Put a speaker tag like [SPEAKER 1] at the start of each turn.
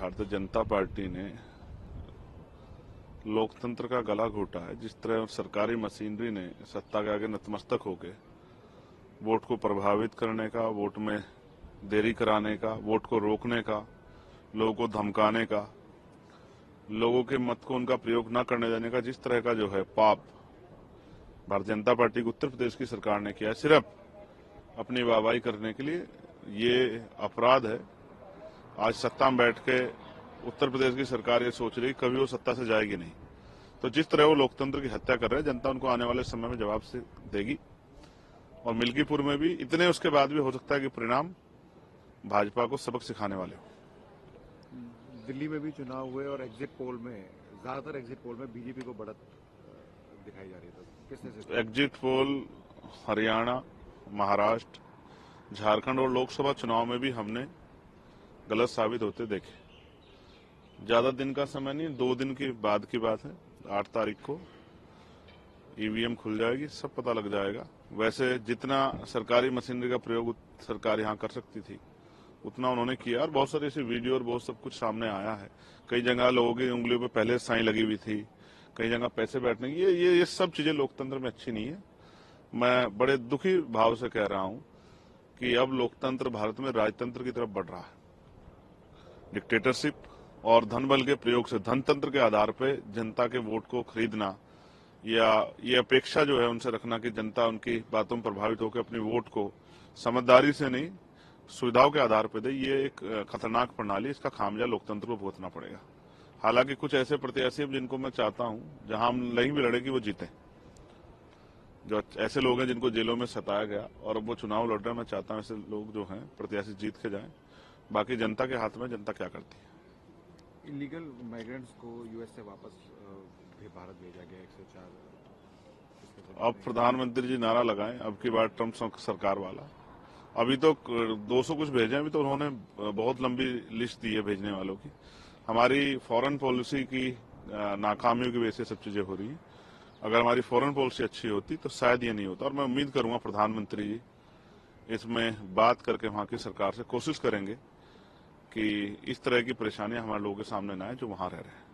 [SPEAKER 1] Bharatiya Janata party ने लोकतंत्र का गला घोटा है। जिस तरह सरकारी मशीनरी ने सत्ता के आगे नतमस्तक होकर वोट को प्रभावित करने का, वोट में देरी कराने का, वोट को रोकने का, लोगों को धमकाने का, लोगों के मत को उनका प्रयोग न करने देने का जिस तरह का जो है पाप भारतीय जनता पार्टी की उत्तर प्रदेश की सरकार ने किया है, सिर्फ अपनी वाहवाही करने के लिए, ये अपराध है। आज सत्ता में बैठ के उत्तर प्रदेश की सरकार ये सोच रही कभी वो सत्ता से जाएगी नहीं, तो जिस तरह वो लोकतंत्र की हत्या कर रहे हैं, जनता उनको आने वाले समय में जवाब से देगी। और मिल्कीपुर में भी इतने उसके बाद भी हो सकता है कि परिणाम भाजपा को सबक सिखाने वाले हो।
[SPEAKER 2] दिल्ली में भी चुनाव हुए और एग्जिट पोल में, ज्यादातर एग्जिट पोल में बीजेपी को बढ़त दिखाई जा रही है। किसने
[SPEAKER 1] एग्जिट पोल हरियाणा, महाराष्ट्र, झारखंड और लोकसभा चुनाव में भी हमने गलत साबित होते देखे। ज्यादा दिन का समय नहीं, 2 दिन के बाद की बात है। 8 तारीख को ईवीएम खुल जाएगी, सब पता लग जाएगा। वैसे जितना सरकारी मशीनरी का प्रयोग सरकार यहाँ कर सकती थी उतना उन्होंने किया, और बहुत सारी ऐसी वीडियो और बहुत सब कुछ सामने आया है। कई जगह लोगों की उंगलियों पे पहले साइन लगी हुई थी, कई जगह पैसे बैठने की। ये सब चीजें लोकतंत्र में अच्छी नहीं है। मैं बड़े दुखी भाव से कह रहा हूं कि अब लोकतंत्र भारत में राजतंत्र की तरफ बढ़ रहा है। डिक्टेटरशिप और धन बल के प्रयोग से, धनतंत्र के आधार पर जनता के वोट को खरीदना, या ये अपेक्षा जो है उनसे रखना कि जनता उनकी बातों में प्रभावित होकर अपनी वोट को समझदारी से नहीं सुविधाओं के आधार पर दे, ये एक खतरनाक प्रणाली। इसका खामियाजा लोकतंत्र को भुगतना पड़ेगा। हालांकि कुछ ऐसे प्रत्याशी जिनको मैं चाहता हूं, जहां हम नहीं भी लड़े कि वो जीते, जो ऐसे लोग हैं जिनको जेलों में सताया गया और अब वो चुनाव लड़ रहे हैं, मैं चाहता हूं ऐसे लोग जो हैं प्रत्याशी जीत के जाएं। बाकी जनता के हाथ में, जनता क्या करती है।
[SPEAKER 2] इलीगल माइग्रेंट्स को यूएस से वापस भी भारत भेजा गया 104।
[SPEAKER 1] अब प्रधानमंत्री जी नारा लगाएं, अब की बार ट्रंप सरकार वाला। अभी तो 200 कुछ भेजे, अभी तो उन्होंने बहुत लंबी लिस्ट दी है भेजने वालों की। हमारी फॉरेन पॉलिसी की नाकामियों की वजह से सब चीजें हो रही हैं। अगर हमारी फॉरेन पॉलिसी अच्छी होती तो शायद ये नहीं होता। और मैं उम्मीद करूंगा प्रधानमंत्री जी इसमें बात करके वहां की सरकार से कोशिश करेंगे कि इस तरह की परेशानियां हमारे लोगों के सामने ना आए जो वहां रह रहे हैं।